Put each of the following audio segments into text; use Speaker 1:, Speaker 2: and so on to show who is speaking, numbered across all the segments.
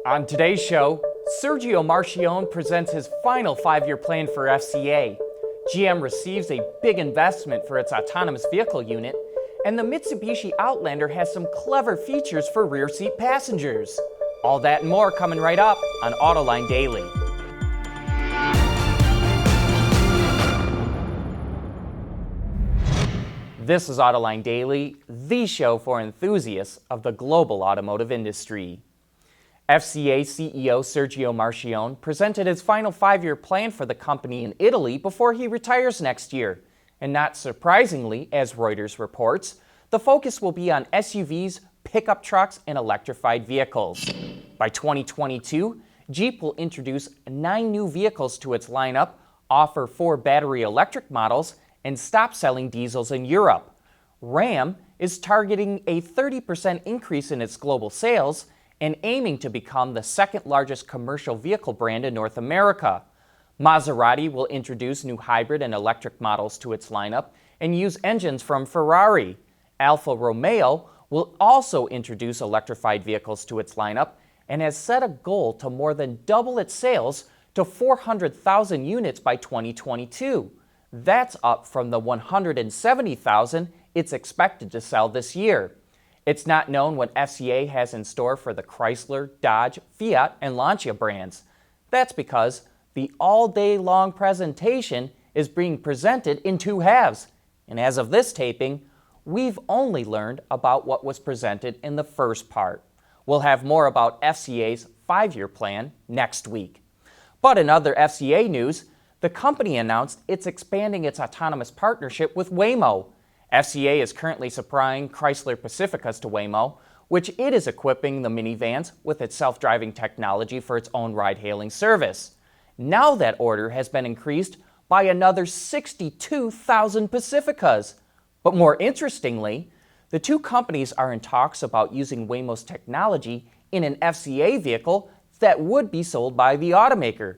Speaker 1: On today's show, Sergio Marchionne presents his final 5-year plan for FCA. GM receives a big investment for its autonomous vehicle unit, and the Mitsubishi Outlander has some clever features for rear seat passengers. All that and more coming right up on Autoline Daily. This is Autoline Daily, the show for enthusiasts of the global automotive industry. FCA CEO Sergio Marchionne presented his final 5-year plan for the company in Italy before he retires next year. And not surprisingly, as Reuters reports, the focus will be on SUVs, pickup trucks, and electrified vehicles. By 2022, Jeep will introduce 9 new vehicles to its lineup, offer 4 battery electric models, and stop selling diesels in Europe. Ram is targeting a 30% increase in its global sales and aiming to become the second largest commercial vehicle brand in North America. Maserati will introduce new hybrid and electric models to its lineup and use engines from Ferrari. Alfa Romeo will also introduce electrified vehicles to its lineup and has set a goal to more than double its sales to 400,000 units by 2022. That's up from the 170,000 it's expected to sell this year. It's not known what FCA has in store for the Chrysler, Dodge, Fiat, and Lancia brands. That's because the all-day-long presentation is being presented in 2 halves. And as of this taping, we've only learned about what was presented in the first part. We'll have more about FCA's 5-year plan next week. But in other FCA news, the company announced it's expanding its autonomous partnership with Waymo. FCA is currently supplying Chrysler Pacificas to Waymo, which it is equipping the minivans with its self-driving technology for its own ride-hailing service. Now that order has been increased by another 62,000 Pacificas. But more interestingly, the 2 companies are in talks about using Waymo's technology in an FCA vehicle that would be sold by the automaker.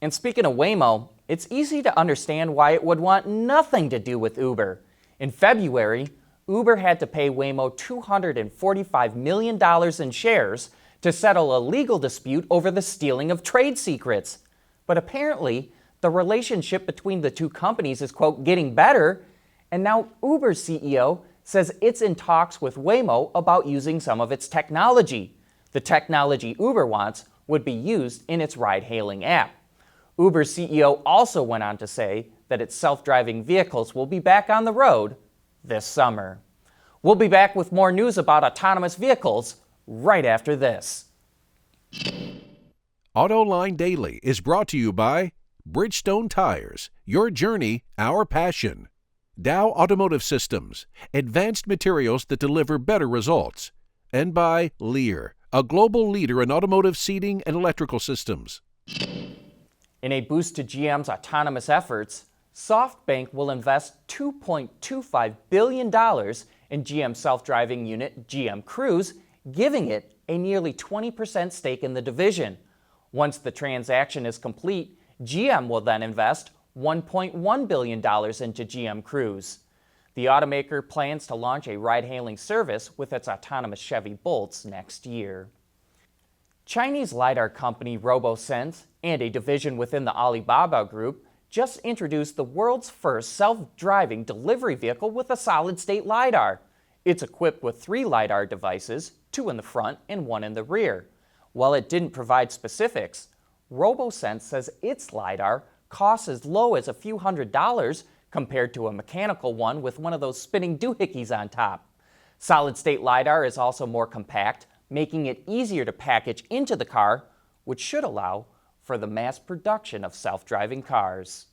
Speaker 1: And speaking of Waymo, it's easy to understand why it would want nothing to do with Uber. In February, Uber had to pay Waymo $245 million in shares to settle a legal dispute over the stealing of trade secrets. But apparently, the relationship between the 2 companies is, quote, getting better, and now Uber's CEO says it's in talks with Waymo about using some of its technology. The technology Uber wants would be used in its ride-hailing app. Uber's CEO also went on to say that its self-driving vehicles will be back on the road this summer. We'll be back with more news about autonomous vehicles right after this.
Speaker 2: Autoline Daily is brought to you by Bridgestone Tires, your journey, our passion. Dow Automotive Systems, advanced materials that deliver better results. And by Lear, a global leader in automotive seating and electrical systems.
Speaker 1: In a boost to GM's autonomous efforts, SoftBank will invest $2.25 billion in GM's self-driving unit GM Cruise, giving it a nearly 20% stake in the division. Once the transaction is complete, GM will then invest $1.1 billion into GM Cruise. The automaker plans to launch a ride-hailing service with its autonomous Chevy Bolts next year. Chinese Lidar company RoboSense and a division within the Alibaba Group just introduced the world's first self-driving delivery vehicle with a solid-state Lidar. It's equipped with 3 Lidar devices, 2 in the front and 1 in the rear. While it didn't provide specifics, RoboSense says its Lidar costs as low as a few $100s compared to a mechanical one with one of those spinning doohickeys on top. Solid-state Lidar is also more compact, making it easier to package into the car, which should allow for the mass production of self-driving cars.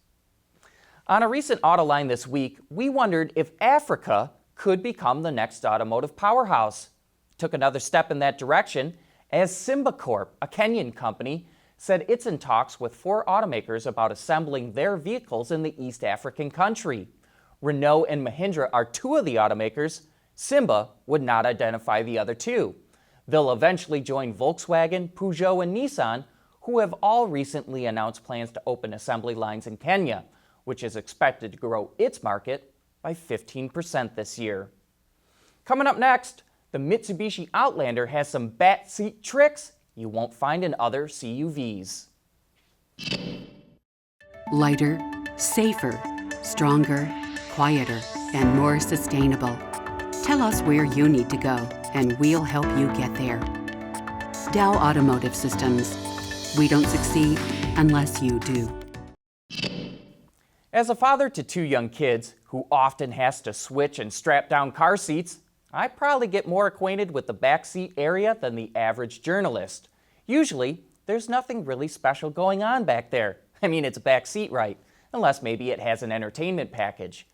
Speaker 1: On a recent Autoline this week, we wondered if Africa could become the next automotive powerhouse. Took another step in that direction as Simba a Kenyan company, said it's in talks with 4 automakers about assembling their vehicles in the East African country. Renault and Mahindra are 2 of the automakers. Simba would not identify the other 2. They'll eventually join Volkswagen, Peugeot, and Nissan, who have all recently announced plans to open assembly lines in Kenya, which is expected to grow its market by 15% this year. Coming up next, the Mitsubishi Outlander has some backseat tricks you won't find in other CUVs.
Speaker 3: Lighter, safer, stronger, quieter, and more sustainable. Tell us where you need to go, and we'll help you get there. Dow Automotive Systems. We don't succeed unless you do.
Speaker 1: As a father to 2 young kids who often has to switch and strap down car seats, I probably get more acquainted with the backseat area than the average journalist. Usually, there's nothing really special going on back there. I mean, it's a back seat, right? Unless maybe it has an entertainment package.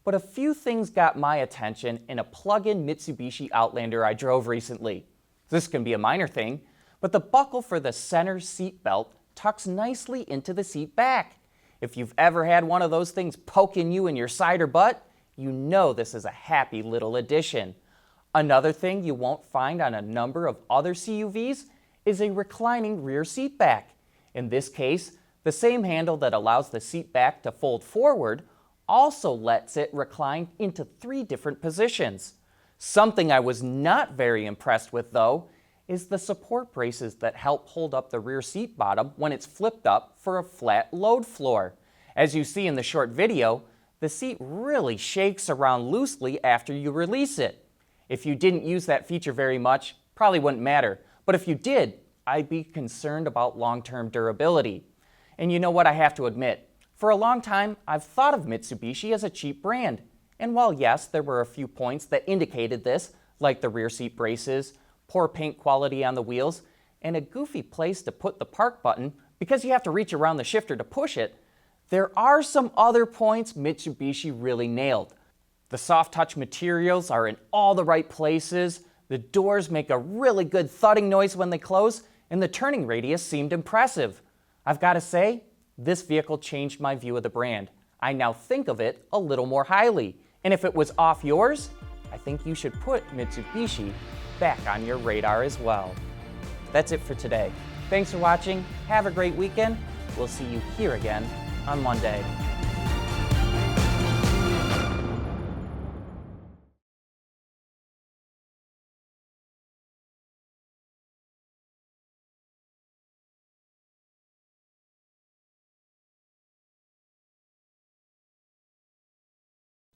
Speaker 1: But a few things got my attention in a plug-in Mitsubishi Outlander I drove recently. This can be a minor thing, but the buckle for the center seat belt tucks nicely into the seat back. If you've ever had one of those things poking you in your side or butt, you know this is a happy little addition. Another thing you won't find on a number of other CUVs is a reclining rear seat back. In this case, the same handle that allows the seat back to fold forward also lets it recline into 3 different positions. Something I was not very impressed with, though, is the support braces that help hold up the rear seat bottom when it's flipped up for a flat load floor. As you see in the short video, the seat really shakes around loosely after you release it. If you didn't use that feature very much, probably wouldn't matter. But if you did, I'd be concerned about long-term durability. And you know what, I have to admit, for a long time, I've thought of Mitsubishi as a cheap brand. And while yes, there were a few points that indicated this, like the rear seat braces, poor paint quality on the wheels, and a goofy place to put the park button because you have to reach around the shifter to push it, there are some other points Mitsubishi really nailed. The soft touch materials are in all the right places, the doors make a really good thudding noise when they close, and the turning radius seemed impressive. I've got to say, this vehicle changed my view of the brand. I now think of it a little more highly. And if it was off yours, I think you should put Mitsubishi back on your radar as well. That's it for today. Thanks for watching. Have a great weekend. We'll see you here again on Monday.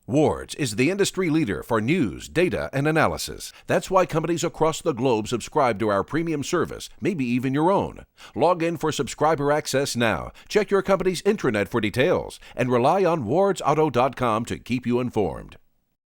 Speaker 2: Ward's is the industry leader for news, data, and analysis. That's why companies across the globe subscribe to our premium service, maybe even your own. Log in for subscriber access now. Check your company's intranet for details and rely on wardsauto.com to keep you informed.